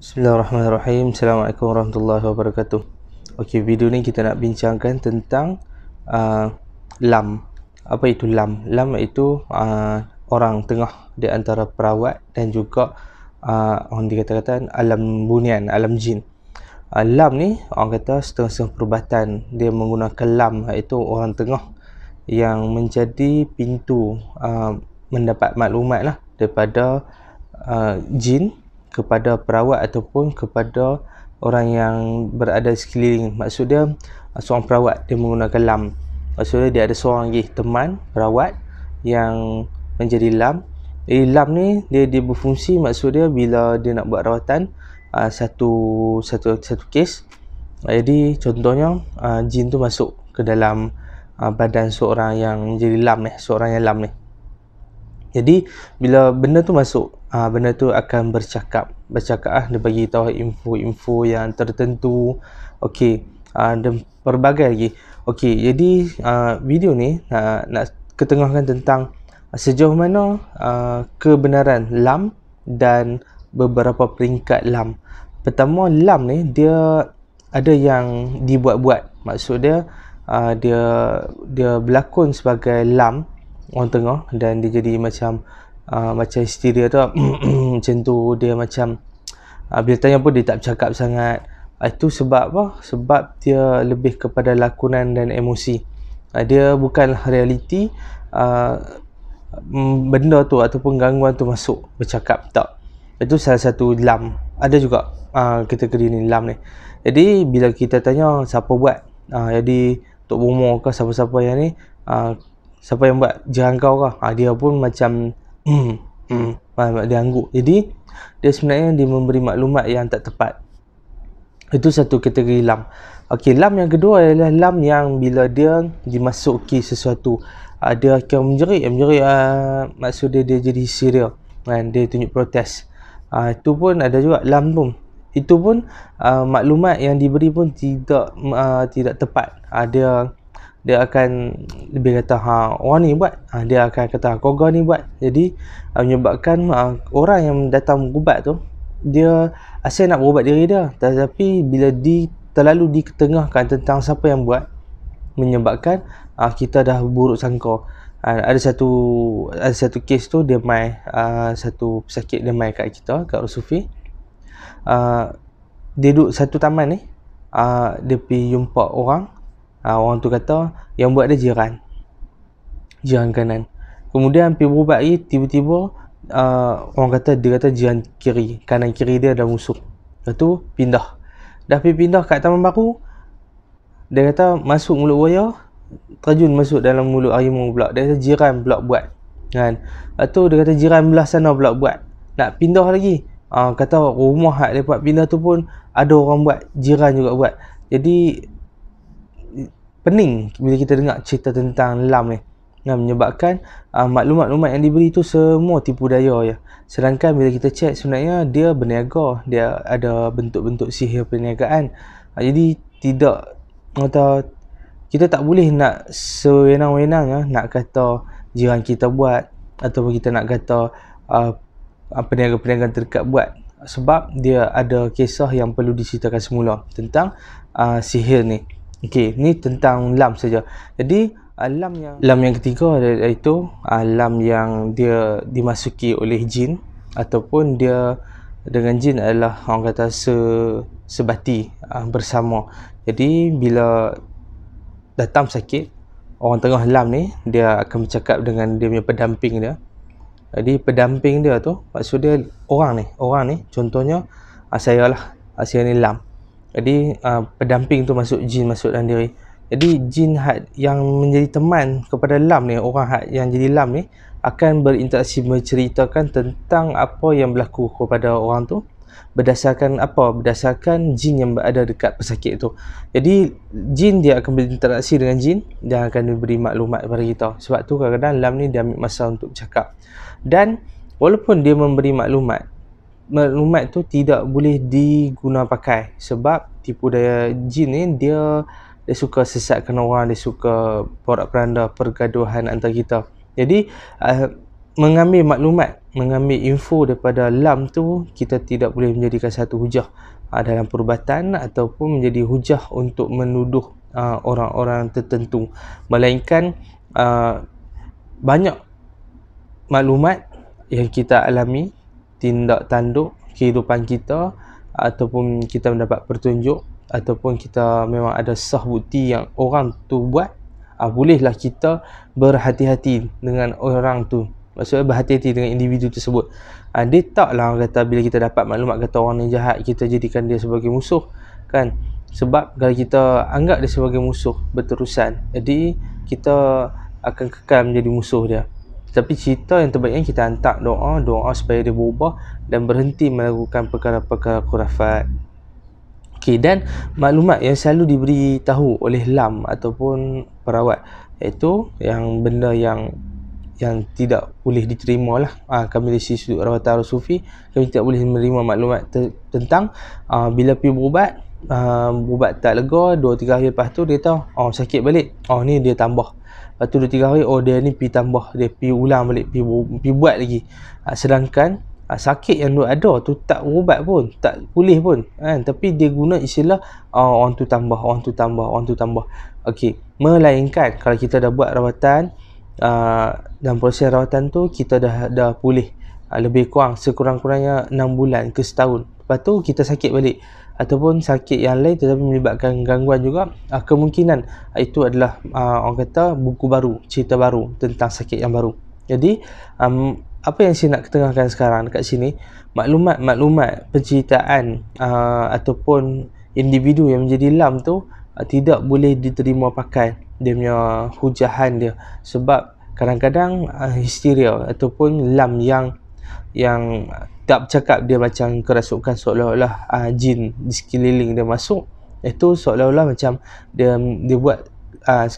Bismillahirrahmanirrahim. Assalamualaikum warahmatullahi wabarakatuh. Okey, video ni kita nak bincangkan tentang lam. Apa itu lam? Lam itu orang tengah di antara perawat dan juga orang dikatakan alam bunian, alam jin. Lam ni orang kata setengah-setengah perubatan. Dia menggunakan lam, iaitu orang tengah yang menjadi pintu mendapat maklumat lah daripada jin kepada perawat ataupun kepada orang yang berada di sekeliling. Maksud dia seorang perawat dia menggunakan lam. Maksud dia ada seorang lagi teman perawat yang menjadi lam. Lam ni dia berfungsi, maksud dia bila dia nak buat rawatan satu kes. Jadi contohnya jin tu masuk ke dalam badan seorang yang menjadi lam ni, seorang yang lam ni. Jadi bila benda tu masuk, benda tu akan bercakap dia bagi tahu info-info yang tertentu. Okey, dan pelbagai lagi. Okey, jadi video ni nak ketengahkan tentang sejauh mana kebenaran lam dan beberapa peringkat lam. Pertama, lam ni dia ada yang dibuat-buat. Maksud dia dia berlakon sebagai lam orang tengah dan dia jadi macam hysteria tu macam tu. Dia macam bila tanya pun dia tak bercakap sangat. Itu sebab apa? Sebab dia lebih kepada lakonan dan emosi. Dia bukan realiti benda tu ataupun gangguan tu masuk bercakap, tak. Itu salah satu lam. Ada juga kategori ni, lam ni. Jadi bila kita tanya siapa buat, jadi Tok Bomo ke siapa-siapa yang ni, siapa yang buat, jiran kau ke? Dia pun macam dia angguk. Jadi dia sebenarnya dia memberi maklumat yang tak tepat. Itu satu kategori lam. Okey, lam yang kedua adalah lam yang bila dia dimasuki sesuatu, dia akan menjerit, maksud dia jadi hysteria kan, dia tunjuk protes. Itu pun ada juga lam tu. Itu pun maklumat yang diberi pun tidak tepat. Dia akan lebih kata orang ni buat, dia akan kata kau ni buat. Jadi menyebabkan orang yang datang berubat tu, dia asal nak berubat diri dia, tetapi bila terlalu diketengahkan tentang siapa yang buat, menyebabkan kita dah buruk sangka. Ada satu kes tu, dia mai satu pesakit, dia mai kat kita, kat Rusufi. Dia duduk satu taman ni, dia pergi jumpa orang. Orang tu kata yang buat dia jiran kanan. Kemudian pergi berubat lagi, tiba-tiba orang kata, dia kata jiran kiri, kanan kiri dia ada musuh. Lepas tu pindah. Dah pergi pindah kat taman baru, dia kata masuk mulut buaya, terjun masuk dalam mulut harimau pula. Dia kata jiran pula buat kan. Lepas tu dia kata jiran belah sana pula buat. Nak pindah lagi, kata rumah hak dia buat pindah tu pun ada orang buat, jiran juga buat. Jadi pening bila kita dengar cerita tentang lam ni, menyebabkan maklumat-maklumat yang diberi tu semua tipu daya je. Sedangkan bila kita cek, sebenarnya dia berniaga, dia ada bentuk-bentuk sihir perniagaan. Jadi kita tak boleh nak sewenang-wenang nak kata jiran kita buat, ataupun kita nak kata peniaga-peniaga terdekat buat, sebab dia ada kisah yang perlu diceritakan semula tentang sihir ni. Okey, ni tentang lam saja. Jadi lam yang ketiga iaitu lam yang dia dimasuki oleh jin, ataupun dia dengan jin adalah orang kata sebati bersama. Jadi bila datang sakit, orang tengah lam ni dia akan bercakap dengan dia punya pendamping dia. Jadi pendamping dia tu, maksud dia orang ni contohnya saya ni lam. Jadi pendamping tu jin masuk dalam diri. Jadi jin yang menjadi teman kepada lam ni, orang yang jadi lam ni akan berinteraksi, menceritakan tentang apa yang berlaku kepada orang tu, berdasarkan jin yang berada dekat pesakit tu. Jadi jin dia akan berinteraksi dengan jin dan akan memberi maklumat kepada kita. Sebab tu kadang-kadang lam ni dia ambil masa untuk bercakap. Dan walaupun dia memberi maklumat tu tidak boleh diguna pakai, sebab tipu daya jin ni dia suka sesatkan orang, dia suka porak-poranda pergaduhan antara kita. Jadi mengambil maklumat, mengambil info daripada lam tu, kita tidak boleh menjadikan satu hujah dalam perubatan ataupun menjadi hujah untuk menuduh orang-orang tertentu, melainkan banyak maklumat yang kita alami, tindak tanduk kehidupan kita, ataupun kita mendapat petunjuk, ataupun kita memang ada sah bukti yang orang tu buat, bolehlah kita berhati-hati dengan orang tu. Maksudnya berhati-hati dengan individu tersebut. Dia taklah orang kata bila kita dapat maklumat kata orang ni jahat, kita jadikan dia sebagai musuh, kan? Sebab kalau kita anggap dia sebagai musuh berterusan, jadi kita akan kekal menjadi musuh dia. Tapi cerita yang terbaiknya kita hantar doa supaya dia berubah dan berhenti melakukan perkara-perkara khurafat. Okey, dan maklumat yang selalu diberitahu oleh lam ataupun perawat, iaitu yang benda yang tidak boleh diterima lah. Kami dari sudut rawatan arwah sufi, kami tidak boleh menerima maklumat tentang bila pergi berubat tak lega, 2-3 hari lepas tu dia tahu sakit balik, ni dia tambah, lepas tu 2-3 hari dia ni pergi tambah, dia pergi ulang balik, pergi buat lagi. Sedangkan sakit yang ada tu tak berubat pun, tak pulih pun, kan? Tapi dia guna istilah orang tu tambah. Okey, melainkan kalau kita dah buat rawatan, dalam proses rawatan tu kita dah pulih, lebih kurang sekurang-kurangnya 6 bulan ke setahun, lepas tu kita sakit balik ataupun sakit yang lain tetapi melibatkan gangguan juga, kemungkinan itu adalah orang kata buku baru, cerita baru tentang sakit yang baru. Jadi apa yang saya nak ketengahkan sekarang dekat sini, maklumat penceritaan ataupun individu yang menjadi lam tu tidak boleh diterima pakai dia punya hujahan dia, sebab kadang-kadang histeria ataupun lam yang tak bercakap, dia macam kerasukan seolah-olah jin di sekeliling dia masuk, itu seolah-olah macam dia buat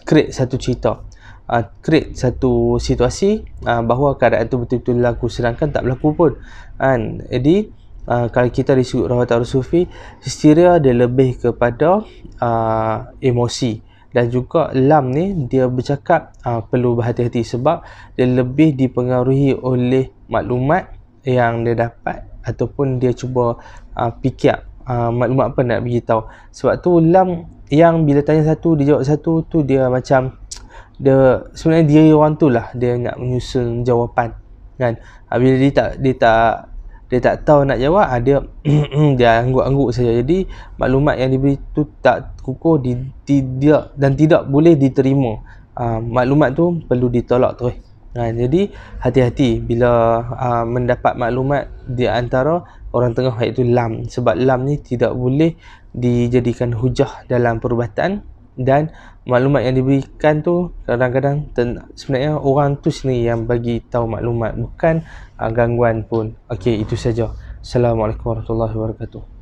create satu cerita, create satu situasi bahawa keadaan tu betul-betul berlaku sedangkan tak berlaku pun, kan? Jadi kalau kita dari sudut rawatan arwah sufi, histeria dia lebih kepada emosi, dan juga lam ni dia bercakap perlu berhati-hati sebab dia lebih dipengaruhi oleh maklumat yang dia dapat ataupun dia cuba fikir maklumat apa nak beritahu. Sebab tu lam yang bila tanya satu dia jawab satu tu, dia macam dia sebenarnya diri orang tu lah dia nak menyusun jawapan, kan? Bila dia tak tahu nak jawab, dia angguk-angguk saja. Jadi maklumat yang diberi tu tak kukuh, tidak boleh diterima. Maklumat tu perlu ditolak terus. Jadi hati-hati bila mendapat maklumat di antara orang tengah, iaitu lam, sebab lam ni tidak boleh dijadikan hujah dalam perubatan, dan maklumat yang diberikan tu kadang-kadang sebenarnya orang tu sendiri yang bagi tahu maklumat, bukan gangguan pun. Okey, itu saja. Assalamualaikum warahmatullahi wabarakatuh.